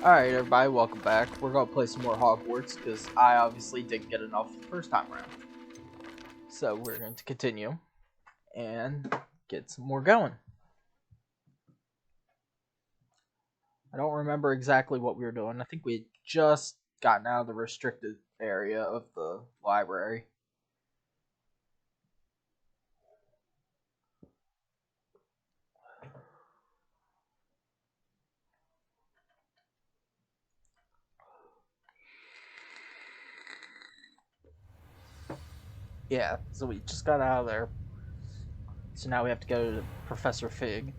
Alright everybody, welcome back. We're gonna play some more Hogwarts, because I obviously didn't get enough the first time around. So we're going to continue, and get some more going. I don't remember exactly what we were doing. I think we had just gotten out of the restricted area of the library. Yeah, so we just got out of there. So now we have to go to Professor Fig.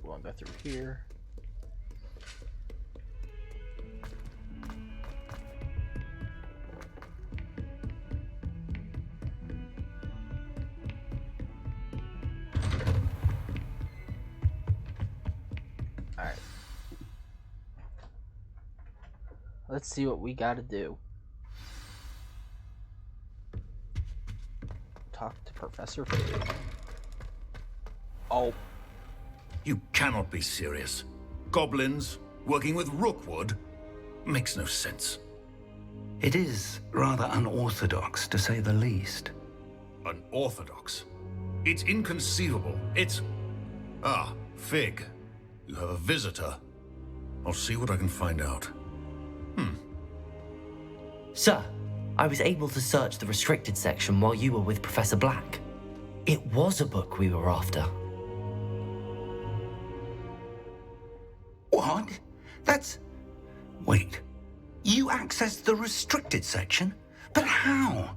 We'll go through here. Alright. Let's see what we gotta do. Talk to Professor Fig. Oh. You cannot be serious. Goblins working with Rookwood? Makes no sense. It is rather unorthodox, to say the least. Unorthodox? It's inconceivable. It's... Ah, Fig. You have a visitor. I'll see what I can find out. Sir, I was able to search the restricted section while you were with Professor Black. It was a book we were after. What? That's... Wait. You accessed the restricted section? But how?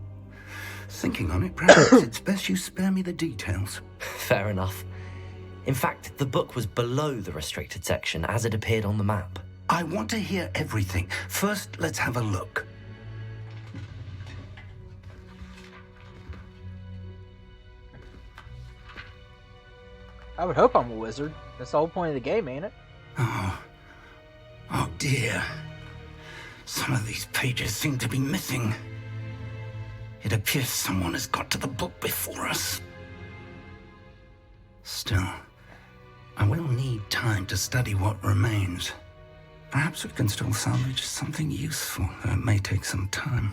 Thinking on it, perhaps it's best you spare me the details. Fair enough. In fact, the book was below the restricted section as it appeared on the map. I want to hear everything. First, let's have a look. I would hope I'm a wizard. That's the whole point of the game, ain't it? Oh dear. Some of these pages seem to be missing. It appears someone has got to the book before us. Still, I will need time to study what remains. Perhaps we can still salvage something useful, though it may take some time.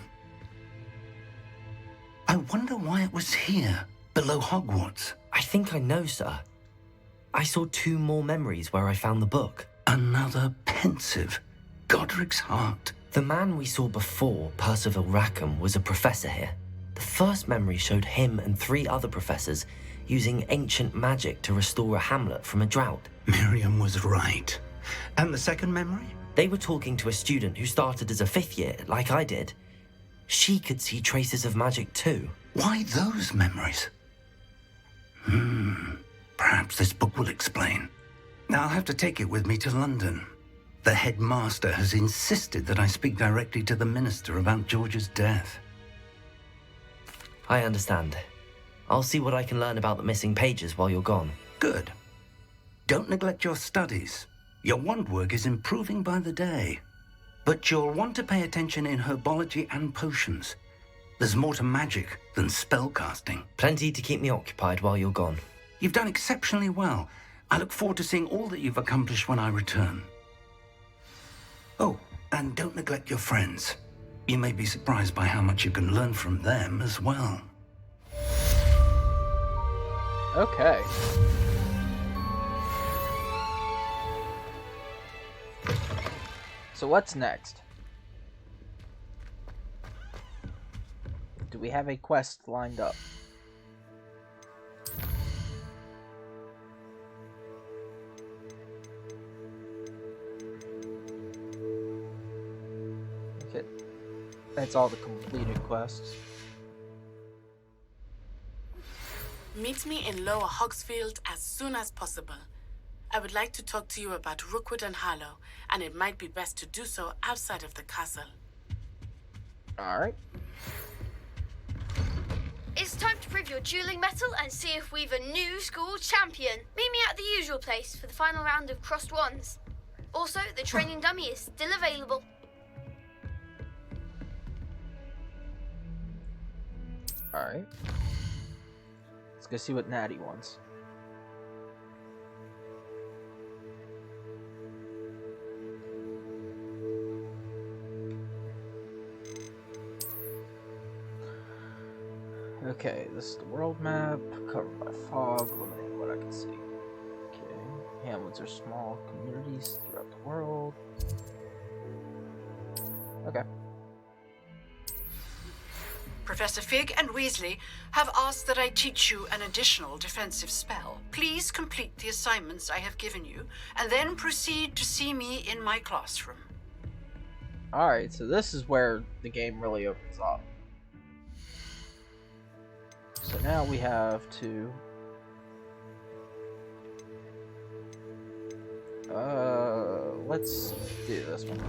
I wonder why it was here, below Hogwarts. I think I know, sir. I saw 2 more memories where I found the book. Another pensive. Godric's heart. The man we saw before, Percival Rackham, was a professor here. The first memory showed him and 3 other professors using ancient magic to restore a hamlet from a drought. Miriam was right. And the second memory? They were talking to a student who started as a 5th year, like I did. She could see traces of magic too. Why those memories? Perhaps this book will explain. Now I'll have to take it with me to London. The headmaster has insisted that I speak directly to the minister about George's death. I understand. I'll see what I can learn about the missing pages while you're gone. Good. Don't neglect your studies. Your wand work is improving by the day. But you'll want to pay attention in herbology and potions. There's more to magic than spellcasting. Plenty to keep me occupied while you're gone. You've done exceptionally well. I look forward to seeing all that you've accomplished when I return. Oh, and don't neglect your friends. You may be surprised by how much you can learn from them as well. Okay. So what's next? Do we have a quest lined up? Okay. That's all the completed quests. Meet me in Lower Hogsfield as soon as possible. I would like to talk to you about Rookwood and Harlow, and it might be best to do so outside of the castle. Alright. It's time to prove your dueling mettle and see if we've a new school champion. Meet me at the usual place for the final round of crossed wands. Also, the training dummy is still available. Alright. Let's go see what Natty wants. Okay, this is the world map, covered by fog, limiting what I can see. Okay, hamlets are small communities throughout the world. Okay. Professor Fig and Weasley have asked that I teach you an additional defensive spell. Please complete the assignments I have given you, and then proceed to see me in my classroom. Alright, so this is where the game really opens up. So now we have to... let's do this one.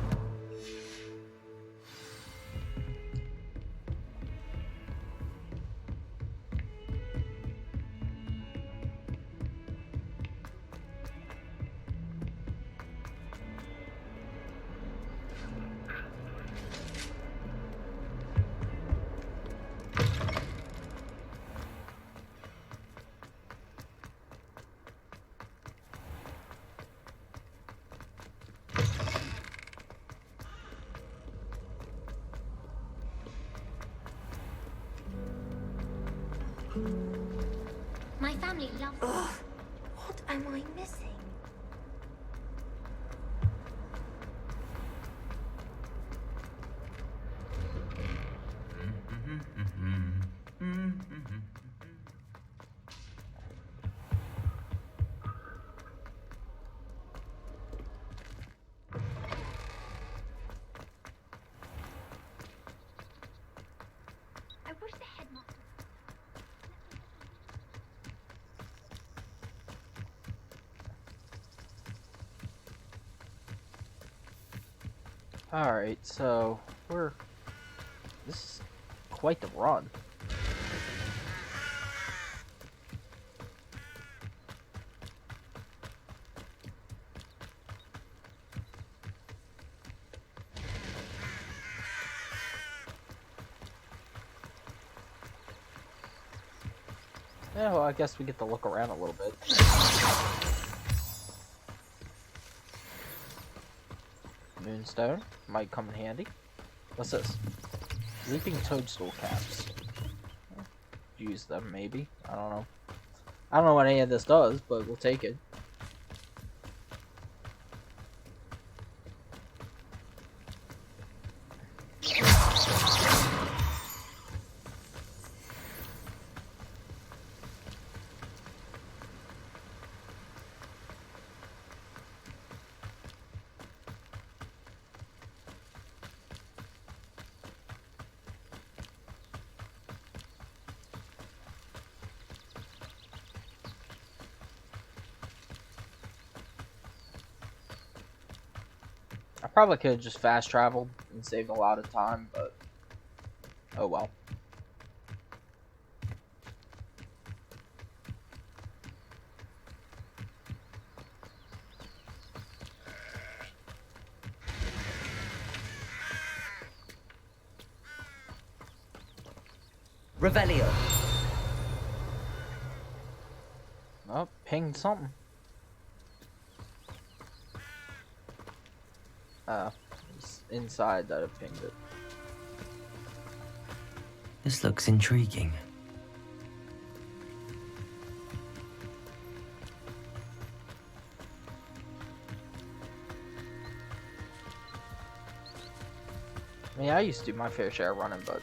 My family loves it. What am I missing? I wish the headmaster. Alright, so this is quite the run. Yeah, well, I guess we get to look around a little bit. Moonstone might come in handy. What's this? Leaping toadstool caps. Use them, maybe. I don't know. I don't know what any of this does, but we'll take it. I probably could have just fast traveled and saved a lot of time, but oh well. Revelio. Oh, pinged something. It's inside that it pinged it. This looks intriguing. I mean, I used to do my fair share of running, but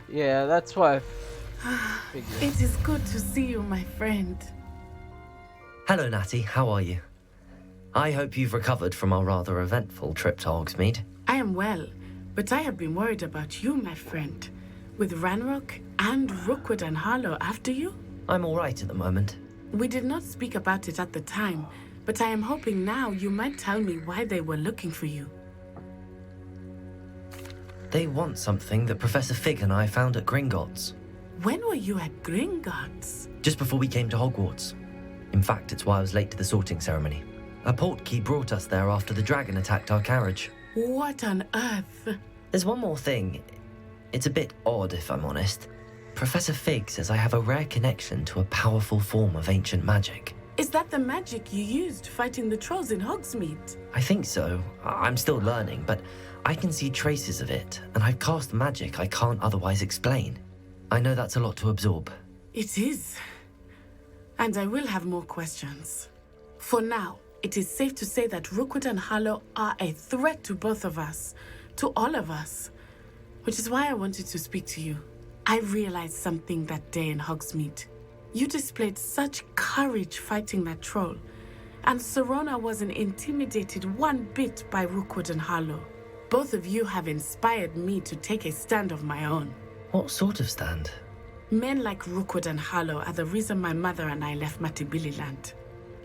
yeah, that's why I figured. It is good to see you, my friend. Hello, Natty. How are you? I hope you've recovered from our rather eventful trip to Hogsmeade. I am well, but I have been worried about you, my friend. With Ranrock and Rookwood and Harlow after you? I'm all right at the moment. We did not speak about it at the time, but I am hoping now you might tell me why they were looking for you. They want something that Professor Fig and I found at Gringotts. When were you at Gringotts? Just before we came to Hogwarts. In fact, it's why I was late to the sorting ceremony. A portkey brought us there after the dragon attacked our carriage. What on earth? There's one more thing. It's a bit odd, if I'm honest. Professor Fig says I have a rare connection to a powerful form of ancient magic. Is that the magic you used fighting the trolls in Hogsmeade? I think so. I'm still learning, but I can see traces of it, and I've cast magic I can't otherwise explain. I know that's a lot to absorb. It is. And I will have more questions. For now, it is safe to say that Rookwood and Harlow are a threat to both of us, to all of us, which is why I wanted to speak to you. I realized something that day in Hogsmeade. You displayed such courage fighting that troll, and Serona wasn't intimidated one bit by Rookwood and Harlow. Both of you have inspired me to take a stand of my own. What sort of stand? Men like Rookwood and Harlow are the reason my mother and I left Mattibilliland.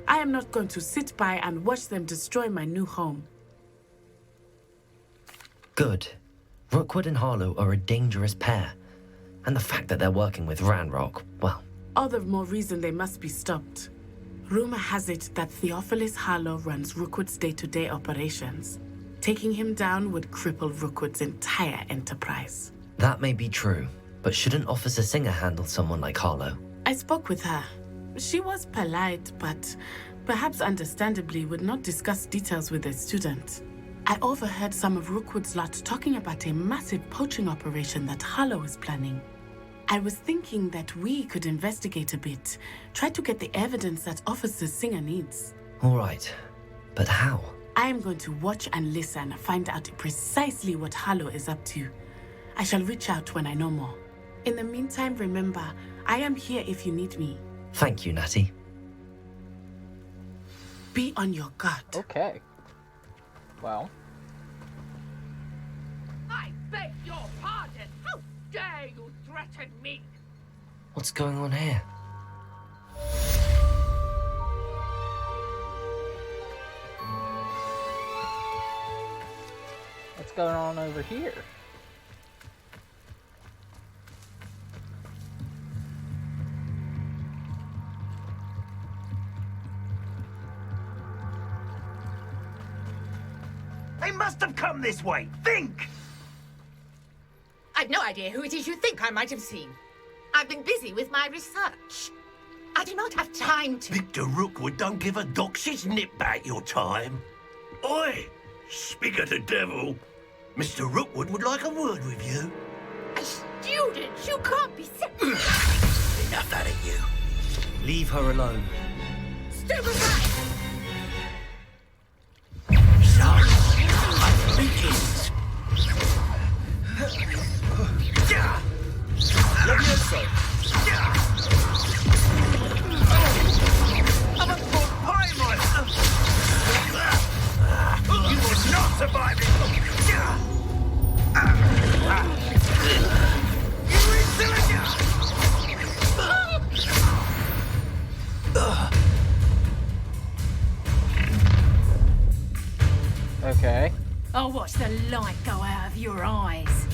I am not going to sit by and watch them destroy my new home. Good. Rookwood and Harlow are a dangerous pair. And the fact that they're working with Ranrock, well... All the more reason they must be stopped. Rumor has it that Theophilus Harlow runs Rookwood's day-to-day operations. Taking him down would cripple Rookwood's entire enterprise. That may be true, but shouldn't Officer Singer handle someone like Harlow? I spoke with her. She was polite, but perhaps understandably would not discuss details with a student. I overheard some of Rookwood's lot talking about a massive poaching operation that Harlow is planning. I was thinking that we could investigate a bit, try to get the evidence that Officer Singer needs. All right, but how? I am going to watch and listen, find out precisely what Harlow is up to. I shall reach out when I know more. In the meantime, remember, I am here if you need me. Thank you, Natty. Be on your guard. Okay. Well. I beg your pardon. How dare you threaten me? What's going on here? What's going on over here? They must have come this way. Think! I've no idea who it is you think I might have seen. I've been busy with my research. I do not have time to... Victor Rookwood don't give a doxy's nip back your time. Oi! Speak of the devil. Mr. Rookwood would like a word with you. A student? You can't be... Enough out of you. Leave her alone. Stupid rat! Begins. Levioso! I'm a poor pie monster. You will not survive it. You insolent! Okay. I'll watch the light go out of your eyes.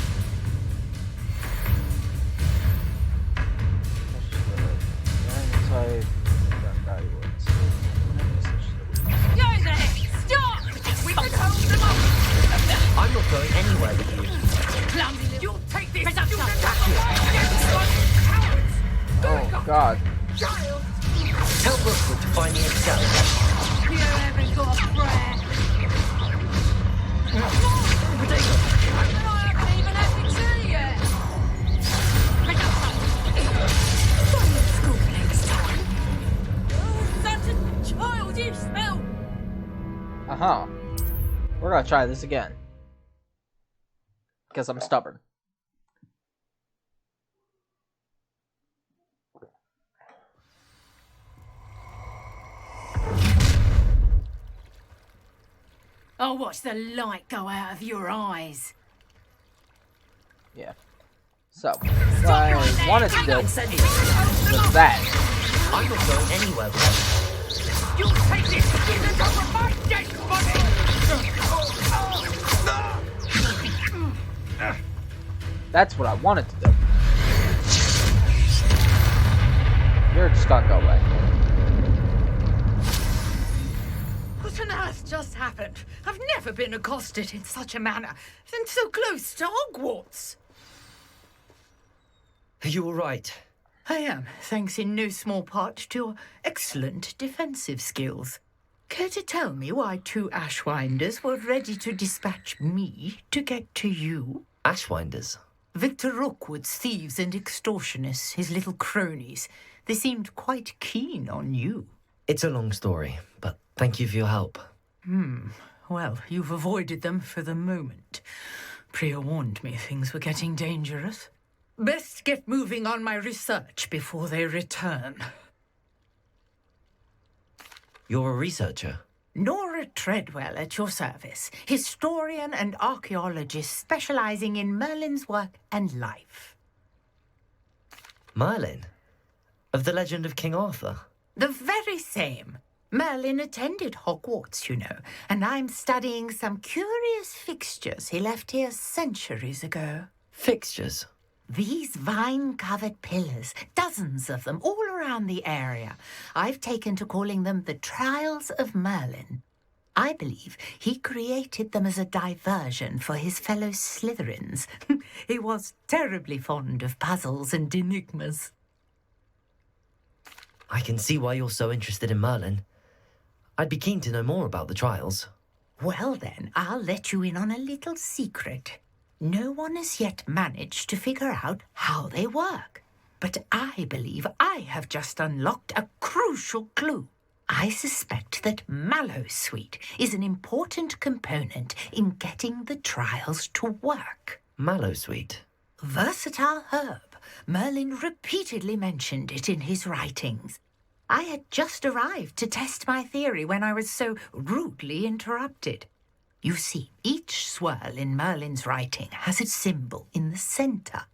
Go there! Stop! We can hold them up! I'm not going anywhere with you. Clumsy little... You'll take this! Oh God. Tell Rookwood to find the Excel. You haven't got a prayer. I haven't even had the tea yet. School next time. Oh, such a childish smell. Uh-huh. We're gonna try this again. Because I'm stubborn. I'll watch the light go out of your eyes. Yeah. So, what I wanted to do was that. I'm not going anywhere with You take this! This is over my dead body! That's what I wanted to do. You're just gonna go away. What on earth just happened? I've never been accosted in such a manner, and so close to Hogwarts. Are you all right? I am, thanks in no small part to your excellent defensive skills. Care to tell me why 2 Ashwinders were ready to dispatch me to get to you? Ashwinders? Victor Rookwood's thieves and extortionists, his little cronies. They seemed quite keen on you. It's a long story, but thank you for your help. Well, you've avoided them for the moment. Priya warned me things were getting dangerous. Best get moving on my research before they return. You're a researcher? Nora Treadwell at your service, historian and archaeologist specializing in Merlin's work and life. Merlin? Of the legend of King Arthur? The very same. Merlin attended Hogwarts, you know, and I'm studying some curious fixtures he left here centuries ago. Fixtures? These vine-covered pillars, dozens of them, all around the area. I've taken to calling them the Trials of Merlin. I believe he created them as a diversion for his fellow Slytherins. He was terribly fond of puzzles and enigmas. I can see why you're so interested in Merlin. I'd be keen to know more about the trials. Well then, I'll let you in on a little secret. No one has yet managed to figure out how they work. But I believe I have just unlocked a crucial clue. I suspect that Mallowsweet is an important component in getting the trials to work. Mallowsweet? Versatile herb. Merlin repeatedly mentioned it in his writings. I had just arrived to test my theory when I was so rudely interrupted. You see, each swirl in Merlin's writing has a symbol in the centre.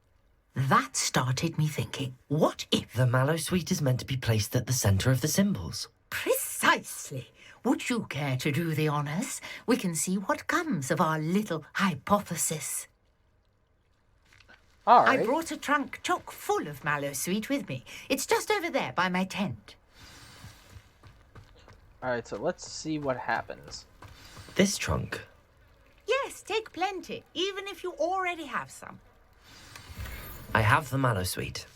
That started me thinking, what if... The Mallowsweet is meant to be placed at the centre of the symbols. Precisely. Would you care to do the honours? We can see what comes of our little hypothesis. All right. I brought a trunk chock full of Mallowsweet with me. It's just over there by my tent. All right, so let's see what happens. This trunk? Yes, take plenty, even if you already have some. I have the Mallowsweet.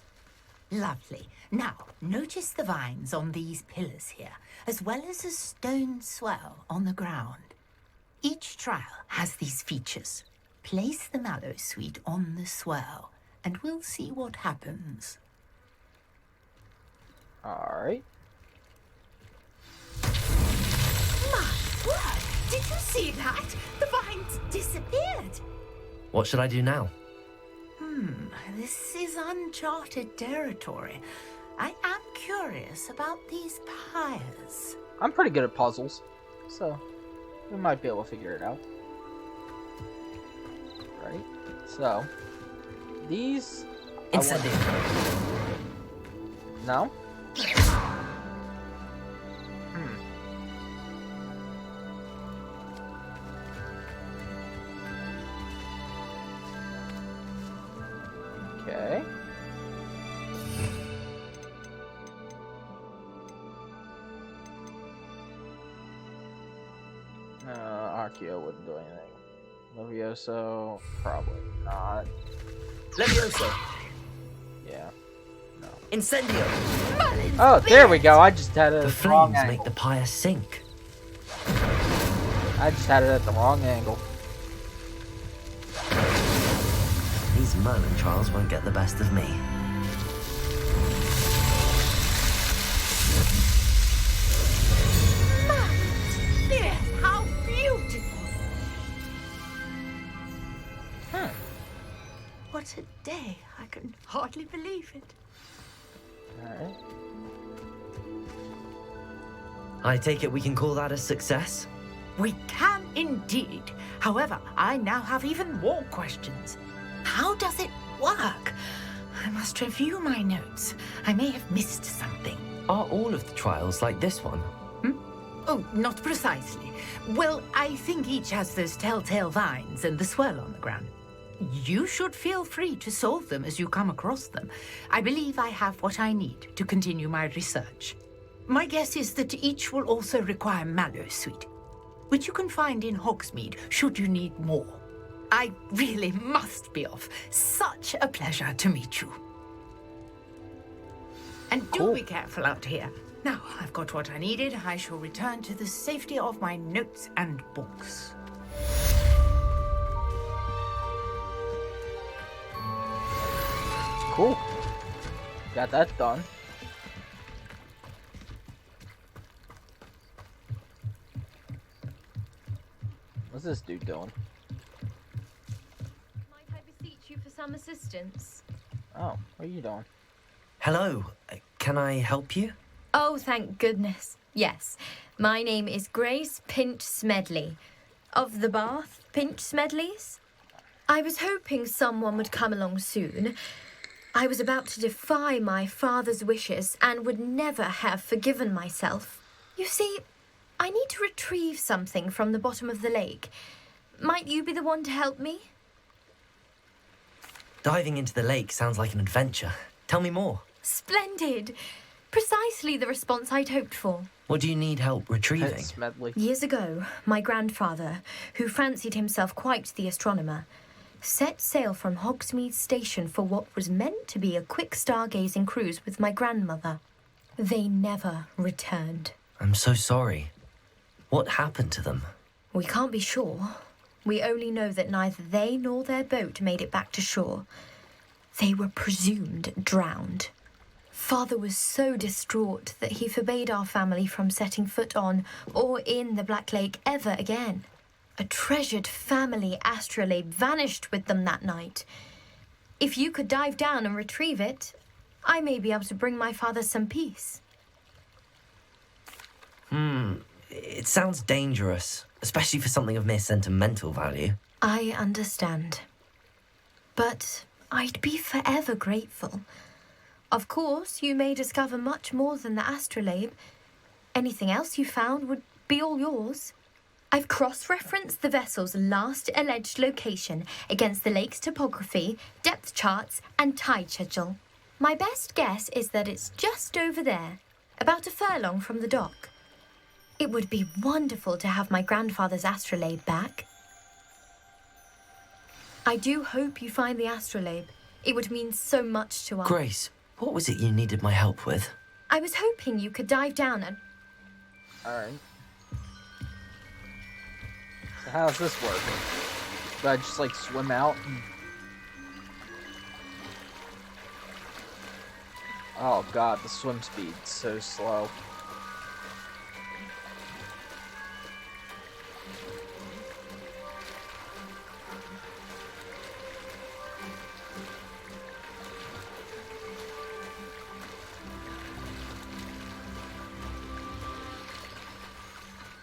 Lovely. Now, notice the vines on these pillars here, as well as a stone swell on the ground. Each trial has these features. Place the Mallowsweet on the swell, and we'll see what happens. All right. My word! Did you see that? The vines disappeared. What should I do now? This is uncharted territory. I am curious about these pyres. I'm pretty good at puzzles, so we might be able to figure it out. Right? So, these... Incendio. No? Okay. Archeo wouldn't do anything. Levioso, probably not. Levioso. Yeah. No. Incendio. Oh, there we go. I just had it The at the wrong flames angle. make the pyre sink. I just had it at the wrong angle. These Merlin trials won't get the best of me. Yes, how beautiful! What a day. I can hardly believe it. Alright. I take it we can call that a success? We can indeed. However, I now have even more questions. How does it work? I must review my notes. I may have missed something. Are all of the trials like this one? Oh, not precisely. Well, I think each has those telltale vines and the swirl on the ground. You should feel free to solve them as you come across them. I believe I have what I need to continue my research. My guess is that each will also require mallow sweet, which you can find in Hogsmeade should you need more. I really must be off. Such a pleasure to meet you. And do be careful out here. Now I've got what I needed. I shall return to the safety of my notes and books. Cool. Got that done. What's this dude doing? Might I beseech you for some assistance? Oh, what are you doing? Hello, can I help you? Oh, thank goodness. Yes, my name is Grace Pinch Smedley, of the Bath Pinch Smedleys. I was hoping someone would come along soon. I was about to defy my father's wishes and would never have forgiven myself. You see, I need to retrieve something from the bottom of the lake. Might you be the one to help me? Diving into the lake sounds like an adventure. Tell me more. Splendid! Precisely the response I'd hoped for. What do you need help retrieving? Smedley. Years ago, my grandfather, who fancied himself quite the astronomer, set sail from Hogsmeade Station for what was meant to be a quick stargazing cruise with my grandmother. They never returned. I'm so sorry. What happened to them? We can't be sure. We only know that neither they nor their boat made it back to shore. They were presumed drowned. Father was so distraught that he forbade our family from setting foot on or in the Black Lake ever again. A treasured family astrolabe vanished with them that night. If you could dive down and retrieve it, I may be able to bring my father some peace. It sounds dangerous, especially for something of mere sentimental value. I understand. But I'd be forever grateful. Of course, you may discover much more than the astrolabe. Anything else you found would be all yours. I've cross-referenced the vessel's last alleged location against the lake's topography, depth charts, and tide schedule. My best guess is that it's just over there, about a furlong from the dock. It would be wonderful to have my grandfather's astrolabe back. I do hope you find the astrolabe. It would mean so much to us. Grace, what was it you needed my help with? I was hoping you could dive down and... Alright. So how's this work? Do I just, like, swim out? Oh god, the swim speed's so slow.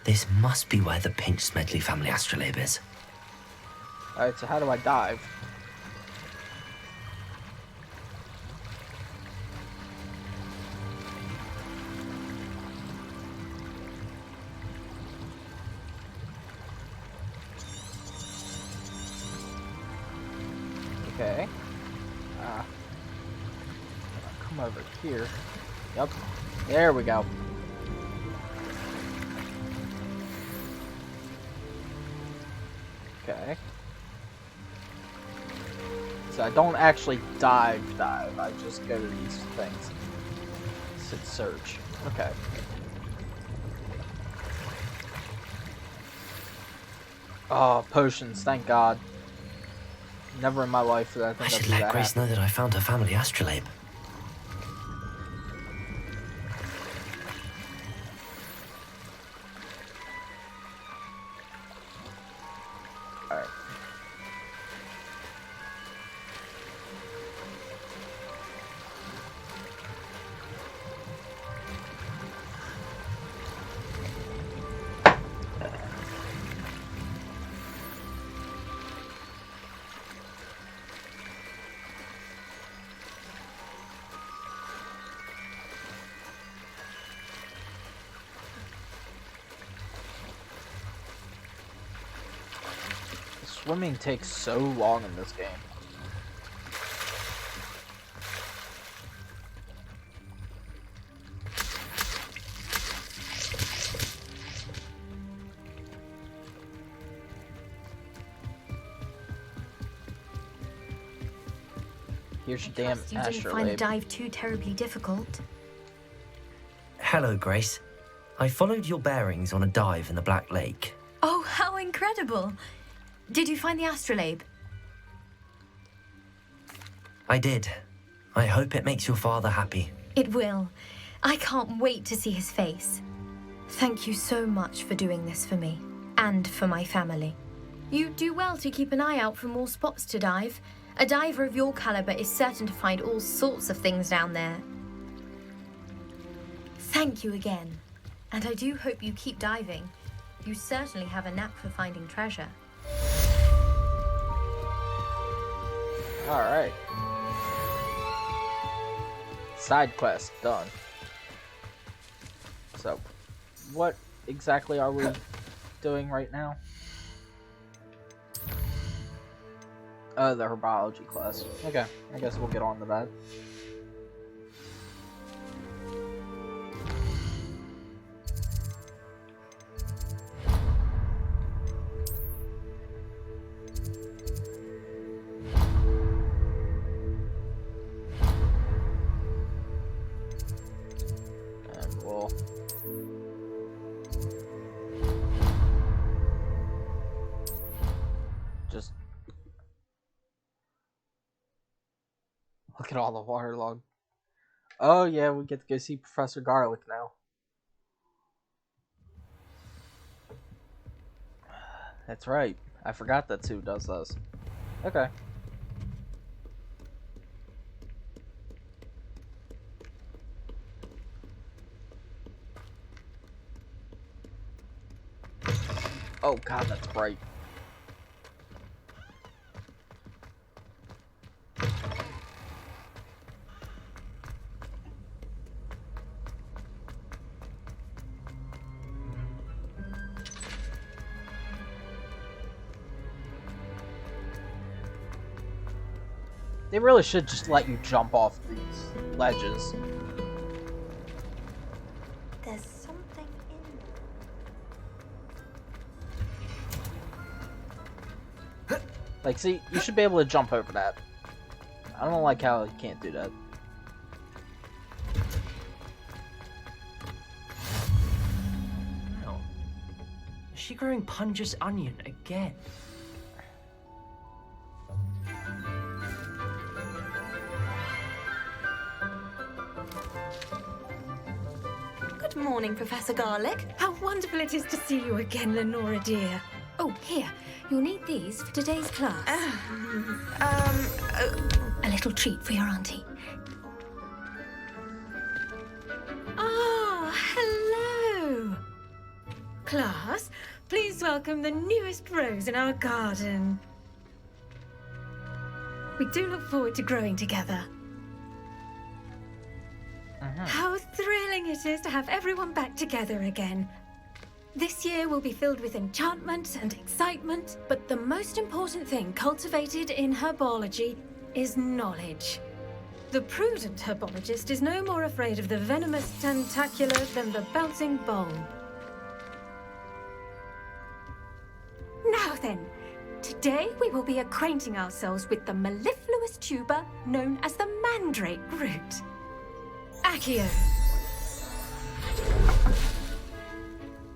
This must be where the Pinch Smedley family astrolabe is. Alright, so how do I dive? Okay. Come over here. Yep. There we go. Okay. So I don't actually dive. I just go to these things. Hit search. Okay. Oh, potions, thank God. Never in my life did I think I should I'd do let that Grace know that I found her family astrolabe. Alright. Swimming takes so long in this game. Here's your damn You didn't find the astrolabe. dive too terribly difficult. Hello, Grace. I followed your bearings on a dive in the Black Lake. Oh, how incredible! Did you find the astrolabe? I did. I hope it makes your father happy. It will. I can't wait to see his face. Thank you so much for doing this for me, and for my family. You do well to keep an eye out for more spots to dive. A diver of your caliber is certain to find all sorts of things down there. Thank you again. And I do hope you keep diving. You certainly have a knack for finding treasure. Alright. Side quest done. So, what exactly are we doing right now? Oh, the herbology class. Okay, I guess we'll get on to that. And we'll just look at all the waterlogged. Oh yeah, we get to go see Professor Garlic now. That's right. I forgot that's who does this. Okay. Oh god, that's bright. They really should just let you jump off these ledges. There's something in there. Like, see, you should be able to jump over that. I don't like how you can't do that. Wow. Is she growing Punja's onion again? Good morning, Professor Garlic. How wonderful it is to see you again, Lenora dear. Oh, here. You'll need these for today's class. A little treat for your auntie. Ah, hello. Class, please welcome the newest rose in our garden. We do look forward to growing together. How thrilling it is to have everyone back together again. This year will be filled with enchantment and excitement, but the most important thing cultivated in herbology is knowledge. The prudent herbologist is no more afraid of the venomous tentacular than the bouncing bulb. Now then, today we will be acquainting ourselves with the mellifluous tuber known as the mandrake root. Accio.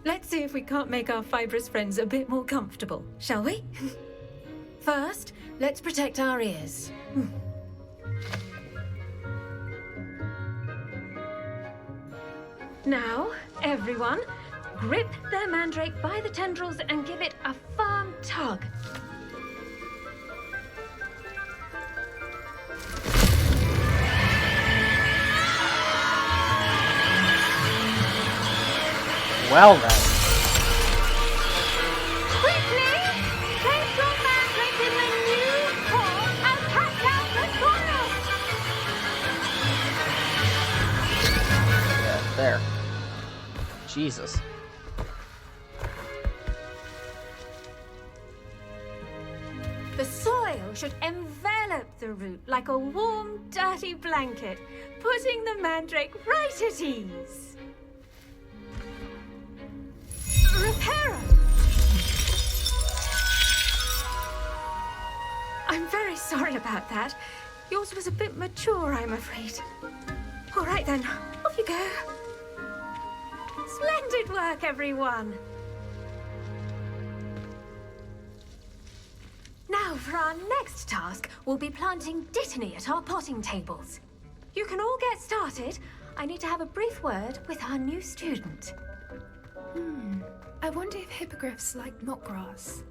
Let's see if we can't make our fibrous friends a bit more comfortable, shall we? First, let's protect our ears. Now, everyone, grip their mandrake by the tendrils and give it a firm tug. Well then. Quickly! Place your mandrake in the new form and pack out the soil! Yeah, there. Jesus. should envelop the root like a warm, dirty blanket, putting the mandrake right at ease. Reparo! I'm very sorry about that. Yours was a bit mature, I'm afraid. All right then, off you go. Splendid work, everyone. Now, for our next task, we'll be planting Dittany at our potting tables. You can all get started. I need to have a brief word with our new student. I wonder if hippogriffs like knotgrass.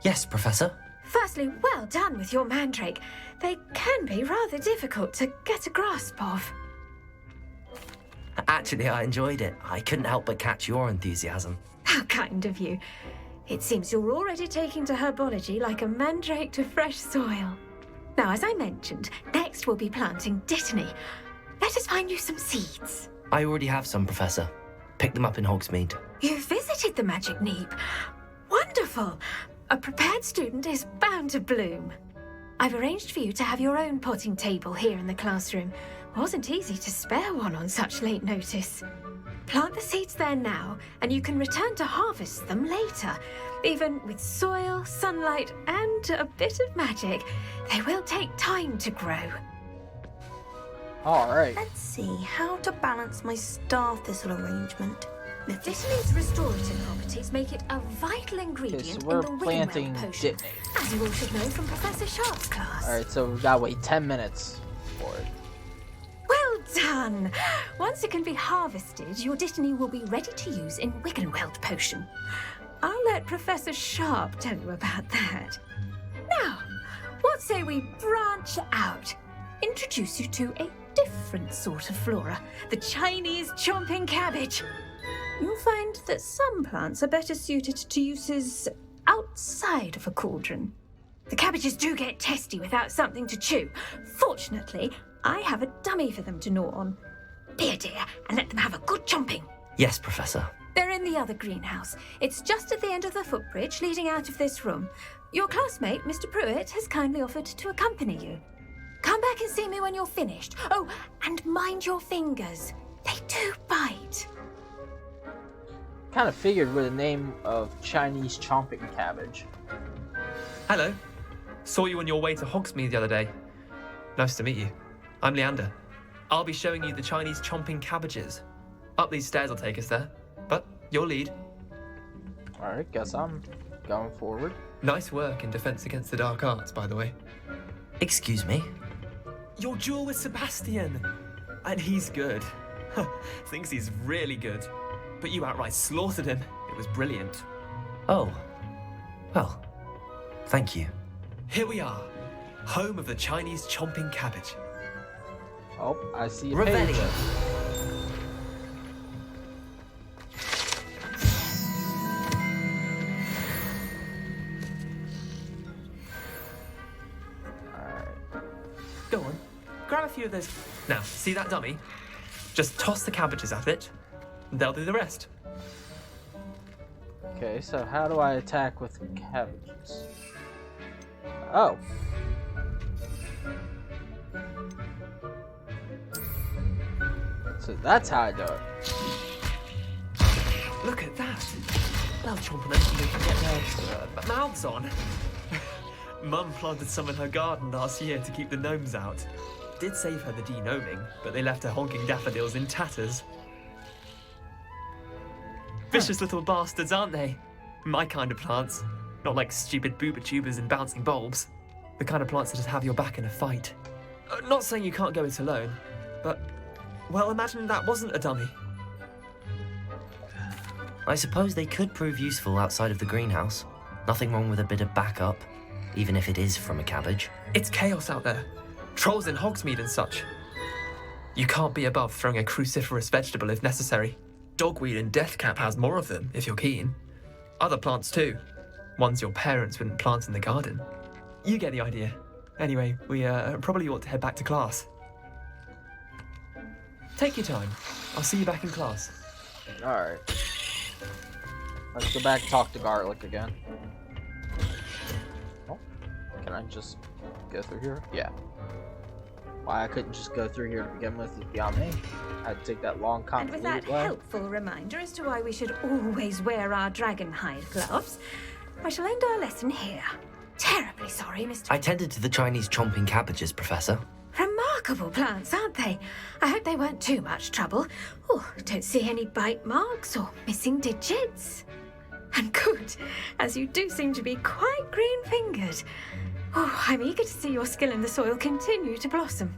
Yes, Professor. Firstly, well done with your mandrake. They can be rather difficult to get a grasp of. Actually, I enjoyed it. I couldn't help but catch your enthusiasm. How kind of you. It seems you're already taking to herbology like a mandrake to fresh soil. Now, as I mentioned, next we'll be planting Dittany. Let us find you some seeds. I already have some, Professor. Picked them up in Hogsmeade. You visited the Magic Neep. Wonderful. A prepared student is bound to bloom. I've arranged for you to have your own potting table here in the classroom. Wasn't easy to spare one on such late notice. Plant the seeds there now, and you can return to harvest them later. Even with soil, sunlight, and a bit of magic, they will take time to grow. Alright. Let's see how to balance my star thistle arrangement. Dittany's restorative properties make it a vital ingredient we're in the planting Wingwell potion, Dittany. as you all should know from Professor Sharp's class. Alright, so we've got to wait 10 minutes for it. Well done! Once it can be harvested, your Dittany will be ready to use in Wiggenweld potion. I'll let Professor Sharp tell you about that. Now, what say we branch out? Introduce you to a different sort of flora, the Chinese chomping cabbage. You'll find that some plants are better suited to uses outside of a cauldron. The cabbages do get testy without something to chew. Fortunately, I have a dummy for them to gnaw on. Be a dear and let them have a good chomping. Yes, Professor. They're in the other greenhouse. It's just at the end of the footbridge leading out of this room. Your classmate, Mr. Pruitt, has kindly offered to accompany you. Come back and see me when you're finished. Oh, and mind your fingers. They do bite. Kind of figured with the name of Chinese chomping cabbage. Hello. Saw you on your way to Hogsmeade the other day. Nice to meet you. I'm Leander. I'll be showing you the Chinese chomping cabbages. Up these stairs will take us there, but your lead. Alright, guess I'm going forward. Nice work in Defense Against the Dark Arts, by the way. Excuse me? Your duel with Sebastian! And he's good. Thinks he's really good. But you outright slaughtered him. It was brilliant. Oh. Well, thank you. Here we are. Home of the Chinese chomping cabbage. Oh, I see a Revelio. page. Go on. Grab a few of those. Now, see that dummy? Just toss the cabbages at it. And they'll do the rest. Okay, so how do I attack with cabbages? Oh. So that's how I do it. Look at that. They'll chomp on anything they can get their mouths on. Mum planted some in her garden last year to keep the gnomes out. Did save her the de-gnoming, but they left her honking daffodils in tatters. Vicious little bastards, aren't they? My kind of plants. Not like stupid booba tubers and bouncing bulbs. The kind of plants that just have your back in a fight. Not saying you can't go it alone, but, well, imagine that wasn't a dummy. I suppose they could prove useful outside of the greenhouse. Nothing wrong with a bit of backup, even if it is from a cabbage. It's chaos out there. Trolls in Hogsmeade and such. You can't be above throwing a cruciferous vegetable if necessary. Dogweed and deathcap has more of them, if you're keen. Other plants too. Ones your parents wouldn't plant in the garden. You get the idea. Anyway, we probably ought to head back to class. Take your time. I'll see you back in class. Alright. Let's go back and talk to Garlic again. Oh, can Can I just go through here? Yeah. Why I couldn't just go through here to begin with is beyond me. I had to take that long And with that convoluted way. helpful reminder as to why we should always wear our dragon hide gloves, I shall end our lesson here. Terribly sorry, Mr. I tended to the Chinese chomping cabbages, Professor. Remarkable plants, aren't they? I hope they weren't too much trouble. Oh, don't see any bite marks or missing digits. And good, as you do seem to be quite green-fingered. Oh, I'm eager to see your skill in the soil continue to blossom.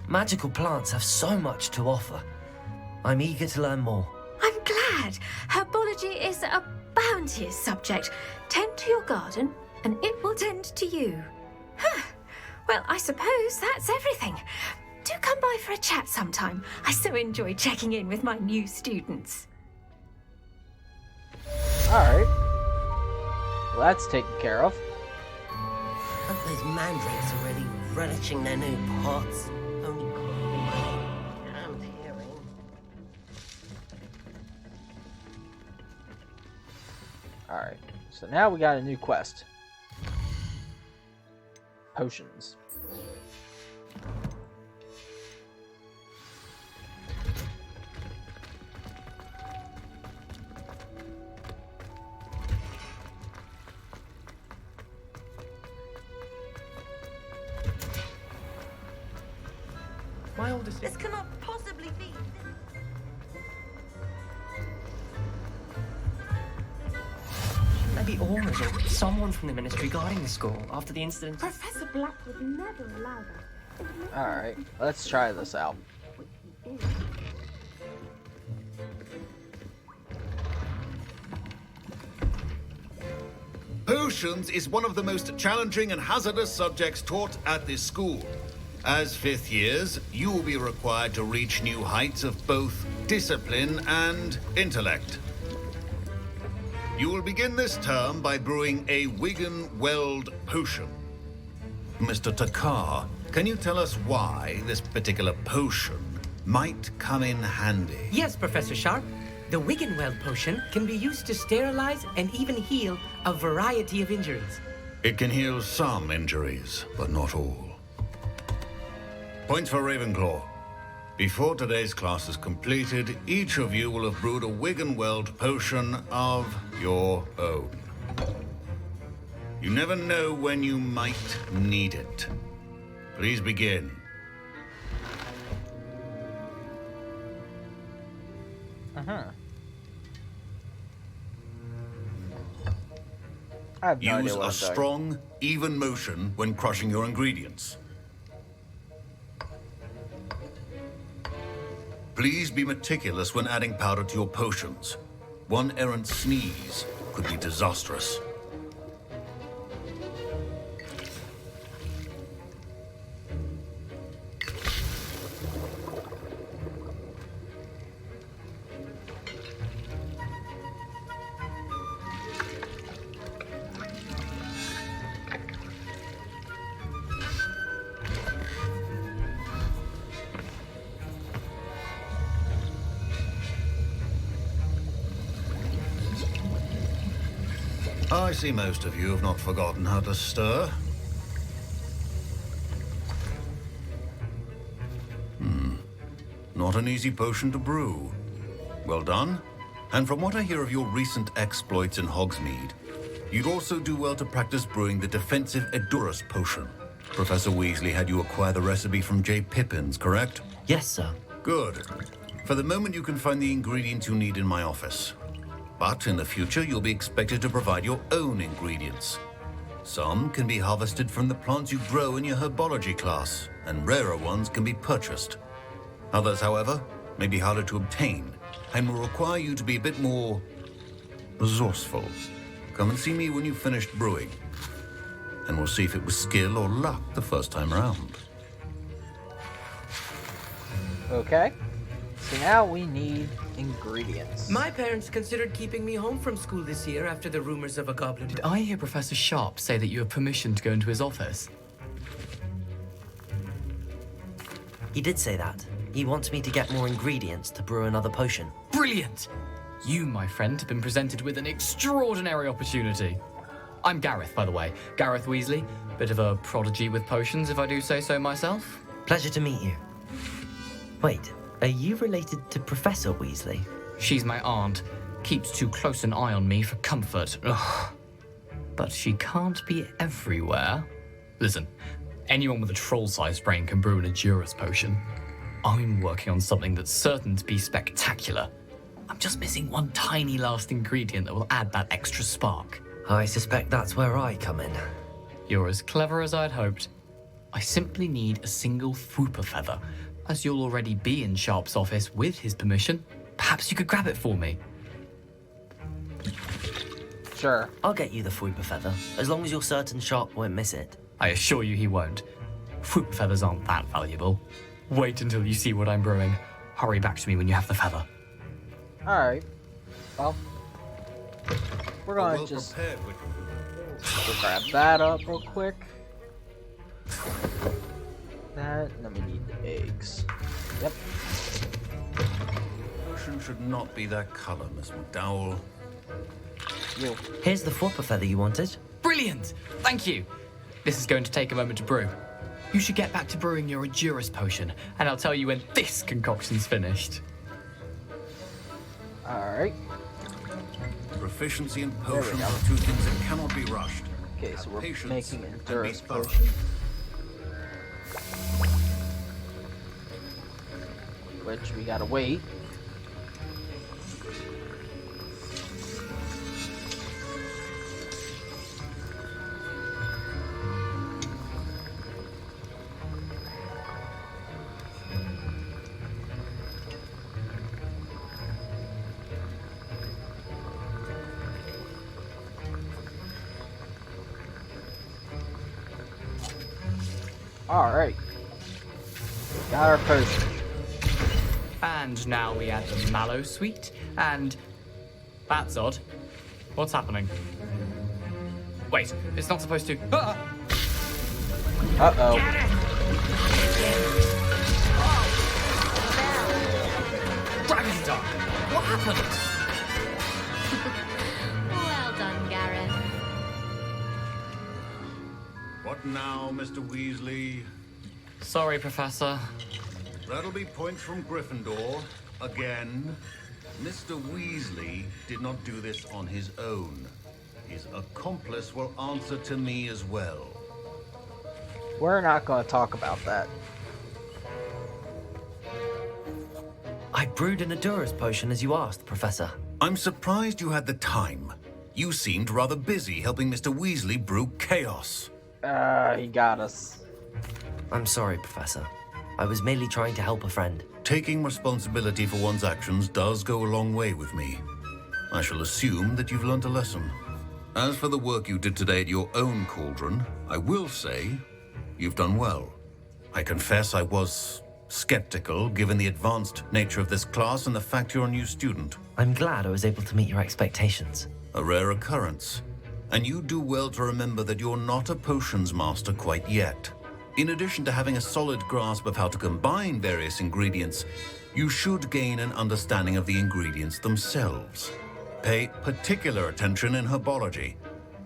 Magical plants have so much to offer. I'm eager to learn more. I'm glad. Herbology is a bounteous subject. Tend to your garden, and it will tend to you. Well, I suppose that's everything. Do come by for a chat sometime. I so enjoy checking in with my new students. Alright. Well, that's taken care of. Hope those mandrakes are really relishing their new pots. Only hand hearing. Alright. So now we got a new quest. Potions. My oldest. This cannot possibly be. Maybe Aura's or someone from the ministry guarding the school after the incident. Professor Black would never allow that. Alright, let's try this out. Potions is one of the most challenging and hazardous subjects taught at this school. As fifth years, you will be required to reach new heights of both discipline and intellect. You will begin this term by brewing a Wigan-Weld potion. Mr. Takar, can you tell us why this particular potion might come in handy? Yes, Professor Sharp. The Wigan-Weld potion can be used to sterilize and even heal a variety of injuries. It can heal some injuries, but not all. Points for Ravenclaw. Before today's class is completed, each of you will have brewed a Wigan-Weld potion of your own. You never know when you might need it. Please begin. I have no Use idea what a I'm doing. strong, even motion when crushing your ingredients. Please be meticulous when adding powder to your potions. One errant sneeze could be disastrous. I see most of you have not forgotten how to stir. Not an easy potion to brew. Well done. And from what I hear of your recent exploits in Hogsmeade, you'd also do well to practice brewing the defensive Edurus potion. Professor Weasley had you acquire the recipe from J. Pippins, correct? Yes, sir. Good. For the moment, you can find the ingredients you need in my office. But in the future, you'll be expected to provide your own ingredients. Some can be harvested from the plants you grow in your herbology class, and rarer ones can be purchased. Others, however, may be harder to obtain, and will require you to be a bit more resourceful. Come and see me when you've finished brewing, and we'll see if it was skill or luck the first time around. Okay. So now we need ingredients. My parents considered keeping me home from school this year after the rumors of a goblin. Did I hear Professor Sharp say that you have permission to go into his office? He did say that. He wants me to get more ingredients to brew another potion. Brilliant! You, my friend, have been presented with an extraordinary opportunity. I'm Gareth, by the way. Gareth Weasley. Bit of a prodigy with potions, if I do say so myself. Pleasure to meet you. Wait, are you related to Professor Weasley? She's my aunt. Keeps too close an eye on me for comfort. Ugh. But she can't be everywhere. Listen, anyone with a troll-sized brain can brew an Edurus potion. I'm working on something that's certain to be spectacular. I'm just missing one tiny last ingredient that will add that extra spark. I suspect that's where I come in. You're as clever as I'd hoped. I simply need a single Fwooper feather. As you'll already be in Sharp's office with his permission, perhaps you could grab it for me. Sure. I'll get you the Fwooper feather, as long as you're certain Sharp won't miss it. I assure you he won't. Fwooper feathers aren't that valuable. Wait until you see what I'm brewing. Hurry back to me when you have the feather. Alright. Well, we're gonna just we'll grab that up real quick. That, and then we need the eggs. Yep. Potion should not be that color, Miss McDowell. Here's the Fwooper feather you wanted. Brilliant! Thank you! This is going to take a moment to brew. You should get back to brewing your Edurus potion, and I'll tell you when this concoction's finished. Alright. Proficiency in potions are two things that cannot be rushed. Okay, so we're making an Edurus thorough. potion. Which we gotta wait. Alright. Got our potion. And now we add the mallow sweet, and... That's odd. What's happening? Wait, it's not supposed to... Ah! Uh-oh. Dragon's Dark! What happened? Well done, Gareth. What now, Mr. Weasley? Sorry, Professor. That'll be points from Gryffindor. Again. Mr. Weasley did not do this on his own. His accomplice will answer to me as well. We're not going to talk about that. I brewed an Edurus potion as you asked, Professor. I'm surprised you had the time. You seemed rather busy helping Mr. Weasley brew chaos. He got us. I'm sorry, Professor. I was merely trying to help a friend. Taking responsibility for one's actions does go a long way with me. I shall assume that you've learnt a lesson. As for the work you did today at your own cauldron, I will say you've done well. I confess I was skeptical, given the advanced nature of this class and the fact you're a new student. I'm glad I was able to meet your expectations. A rare occurrence. And you do well to remember that you're not a potions master quite yet. In addition to having a solid grasp of how to combine various ingredients, you should gain an understanding of the ingredients themselves. Pay particular attention in herbology.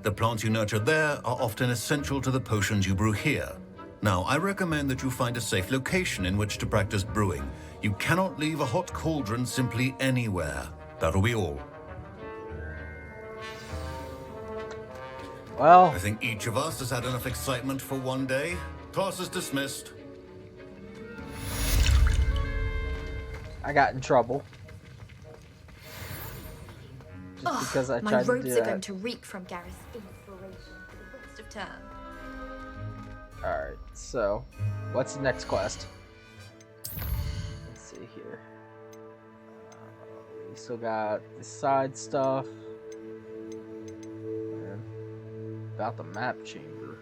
The plants you nurture there are often essential to the potions you brew here. Now, I recommend that you find a safe location in which to practice brewing. You cannot leave a hot cauldron simply anywhere. That'll be all. Well, I think each of us has had enough excitement for one day. Class is dismissed. I got in trouble. Just because I my tried to do robes are that. going to reek from Gareth's inspiration for the rest of term. Alright, so what's the next quest? Let's see here. We still got the side stuff. And about the map chamber.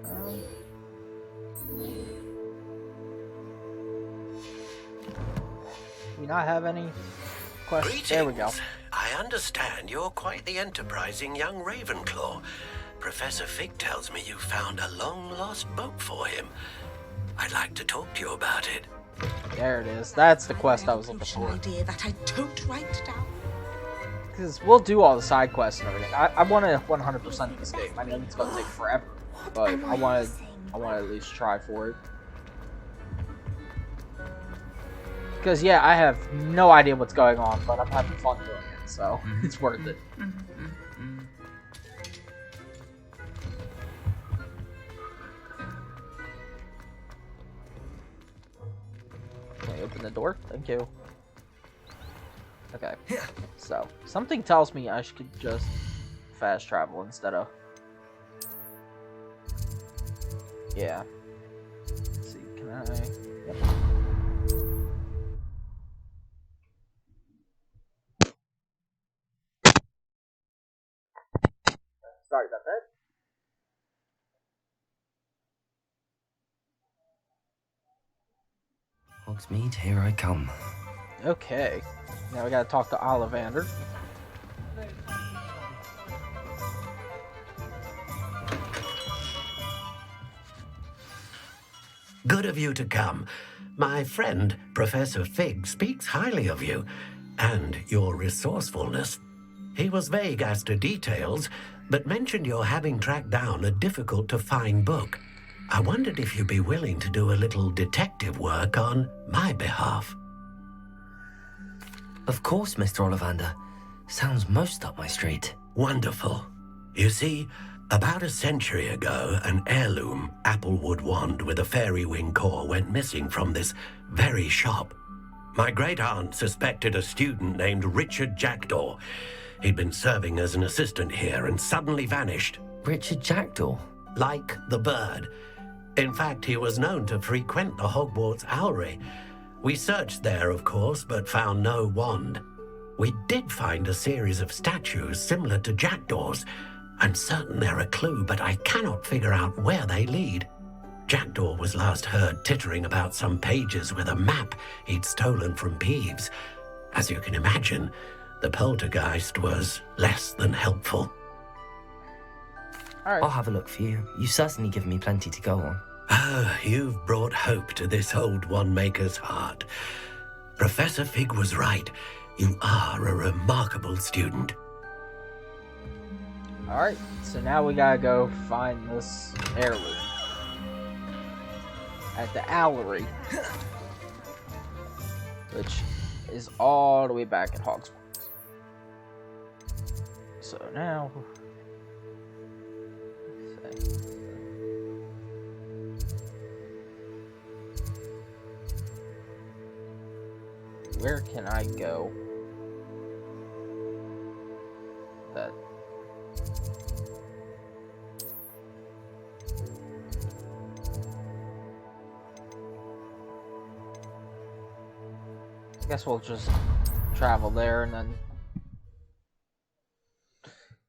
Do we not have any questions? Greetings. There we go. I understand you're quite the enterprising young Ravenclaw. Professor Fig tells me you found a long-lost book for him. I'd like to talk to you about it. There it is. That's the quest I was looking for. Idea that I don't write down. Because we'll do all the side quests and everything. I want to 100% this game. I know it's going to take forever, but I want to at least try for it. Because, yeah, I have no idea what's going on, but I'm having fun doing it, so it's worth it. Can I open the door? Thank you. Okay. So, something tells me I should just fast travel instead of... Yeah. Let's see, can I... Yep. Sorry about that. Hogsmeade, here I come. Okay. Now we gotta talk to Ollivander. Good of you to come. My friend, Professor Fig, speaks highly of you and your resourcefulness. He was vague as to details, but mentioned your having tracked down a difficult-to-find book. I wondered if you'd be willing to do a little detective work on my behalf. Of course, Mr. Ollivander. Sounds most up my street. Wonderful. You see, about a century ago, an heirloom applewood wand with a fairy wing core went missing from this very shop. My great-aunt suspected a student named Richard Jackdaw. He'd been serving as an assistant here and suddenly vanished. Richard Jackdaw? Like the bird. In fact, he was known to frequent the Hogwarts Owlery. We searched there, of course, but found no wand. We did find a series of statues similar to Jackdaw's. I'm certain they're a clue, but I cannot figure out where they lead. Jackdaw was last heard tittering about some pages with a map he'd stolen from Peeves. As you can imagine, the poltergeist was less than helpful. I'll have a look for you. You've certainly given me plenty to go on. Ah, you've brought hope to this old wand-maker's heart. Professor Fig was right. You are a remarkable student. Alright, so now we gotta go find this heirloom. At the Owlery. Which is all the way back at Hogwarts. So now... Where can I go? That... I guess we'll just travel there and then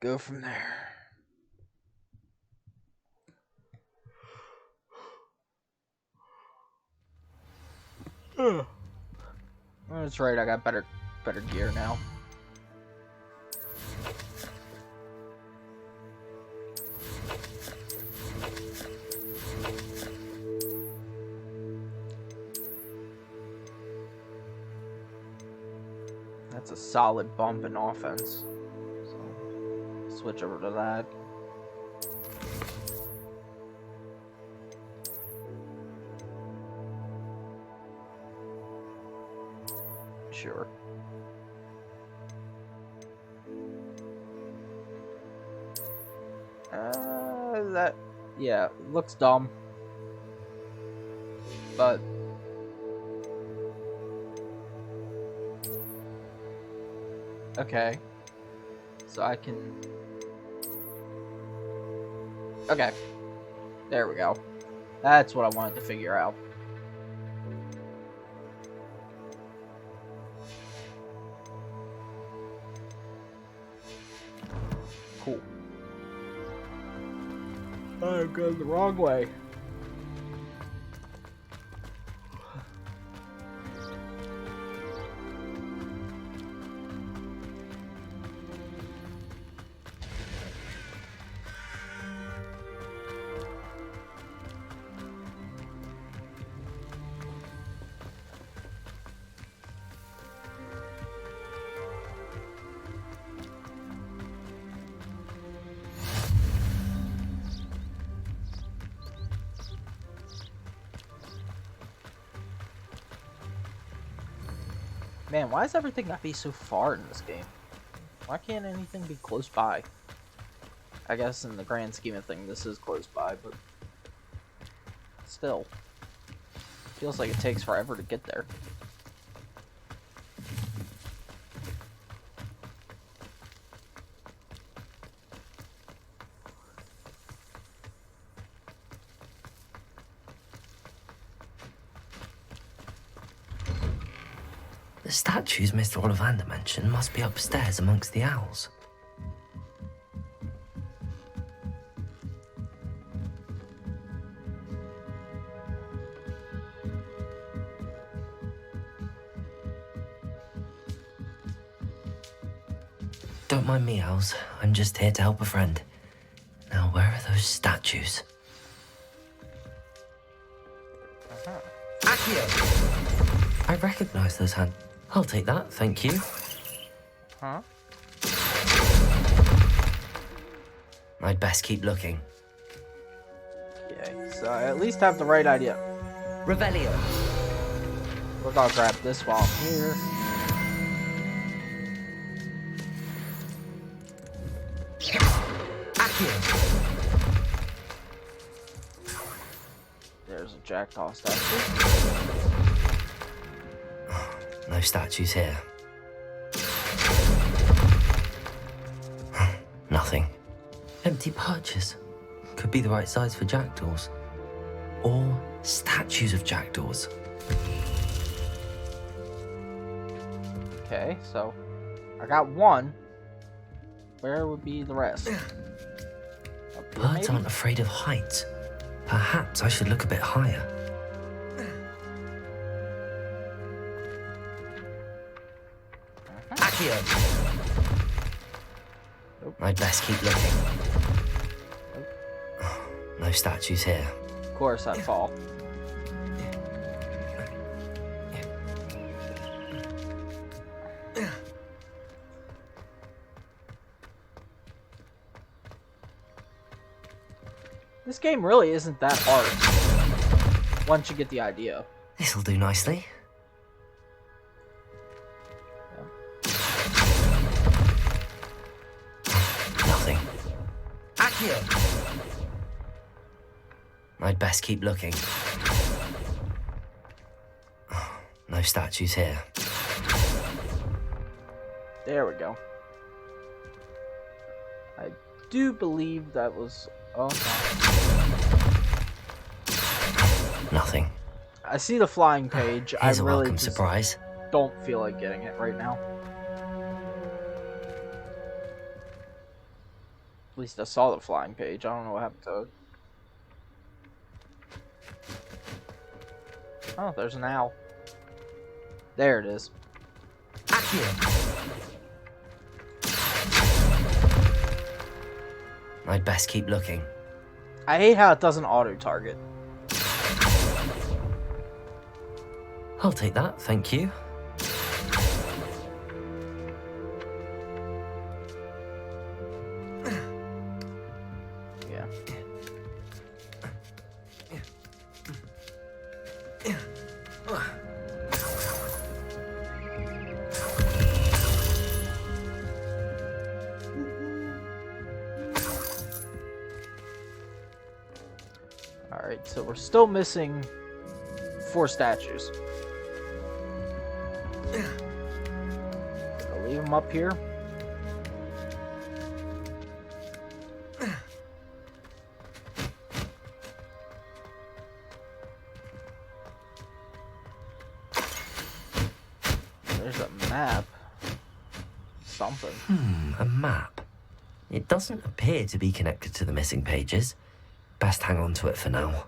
go from there. That's right, I got better gear now. That's a solid bump in offense. So, switch over to that. Sure. That, yeah, looks dumb. But okay. So I can... Okay. There we go. That's what I wanted to figure out. Cool. I'm going the wrong way. Man, why does everything gotta be so far in this game? Why can't anything be close by? I guess in the grand scheme of things, this is close by, but still. Feels like it takes forever to get there. The statues Mr. Ollivander mentioned must be upstairs amongst the owls. Don't mind me, owls. I'm just here to help a friend. Now, where are those statues? Accio! I recognize those hands. I'll take that, thank you. Huh? I'd best keep looking. Okay, so I at least have the right idea. Revelio. We're gonna grab this while I'm here. There's a jackdaw statue. No statues here. Nothing. Empty perches. Could be the right size for jackdaws. Or statues of jackdaws. Okay, so I got one. Where would be the rest? Birds aren't afraid of heights. Perhaps I should look a bit higher. Accio! I'd best keep looking. No statues here. Of course I'd fall. This game really isn't that hard once you get the idea. This'll do nicely. Nothing. Accio! I'd best keep looking. No statues here. There we go. I do believe that was... Oh, no. Nothing. I see the flying page. Here's I a really welcome just surprise. don't feel like getting it right now. At least I saw the flying page. I don't know what happened to it. Oh, there's an owl. There it is. I'd best keep looking. I hate how it doesn't auto-target. I'll take that, thank you. Yeah. Alright, so we're still missing 4 statues. I'll leave them up here. There's a map. Something. A map. It doesn't appear to be connected to the missing pages. Best hang on to it for now.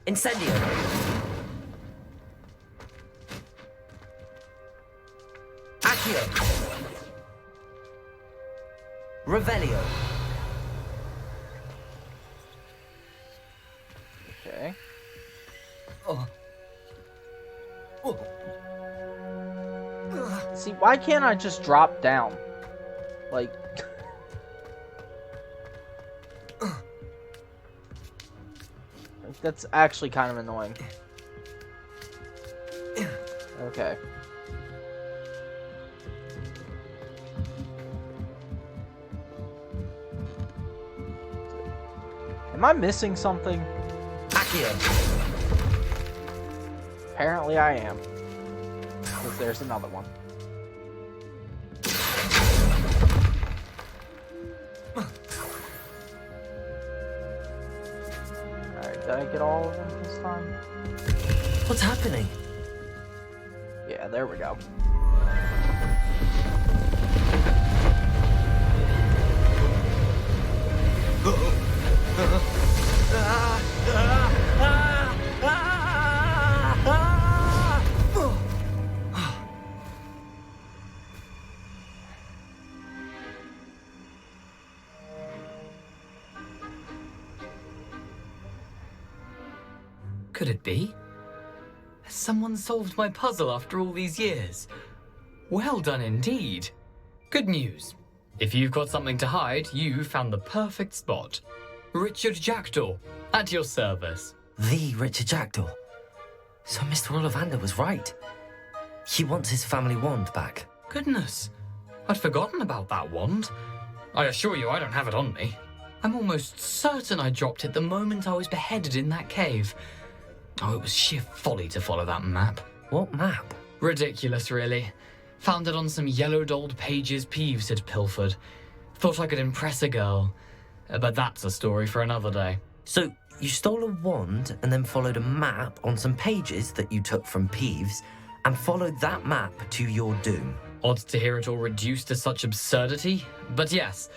Incendio! Accio! Revelio! Okay. Oh. Oh. See, why can't I just drop down? Like... That's actually kind of annoying. Okay. Am I missing something? Apparently I am. Because there's another one. Alright, did I get all of them this time? What's happening? Yeah, there we go. Could it be? Has someone solved my puzzle after all these years? Well done indeed. Good news. If you've got something to hide, you found the perfect spot. Richard Jackdaw, at your service. The Richard Jackdaw. So Mr. Ollivander was right. He wants his family wand back. Goodness, I'd forgotten about that wand. I assure you I don't have it on me. I'm almost certain I dropped it the moment I was beheaded in that cave. Oh, it was sheer folly to follow that map. What map? Ridiculous, really. Found it on some yellowed old pages Peeves had pilfered. Thought I could impress a girl. But that's a story for another day. So, you stole a wand and then followed a map on some pages that you took from Peeves and followed that map to your doom. Odd to hear it all reduced to such absurdity, but yes.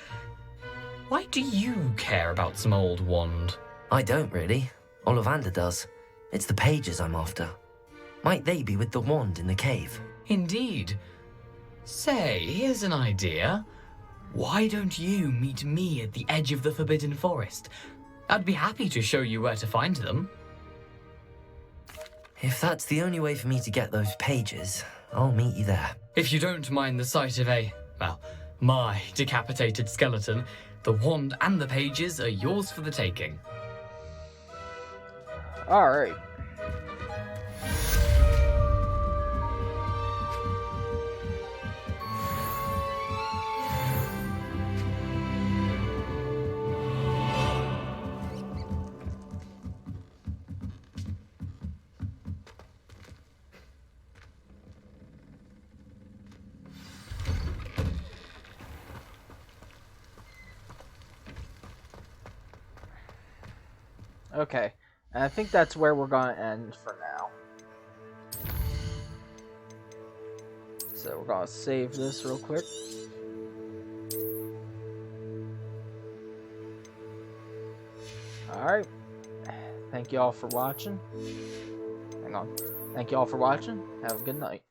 Why do you care about some old wand? I don't really. Ollivander does. It's the pages I'm after. Might they be with the wand in the cave? Indeed. Say, here's an idea. Why don't you meet me at the edge of the Forbidden Forest? I'd be happy to show you where to find them. If that's the only way for me to get those pages, I'll meet you there. If you don't mind the sight of my decapitated skeleton, the wand and the pages are yours for the taking. Alright. Okay, and I think that's where we're going to end for now. So we're going to save this real quick. Alright, thank you all for watching. Hang on. Thank you all for watching. Have a good night.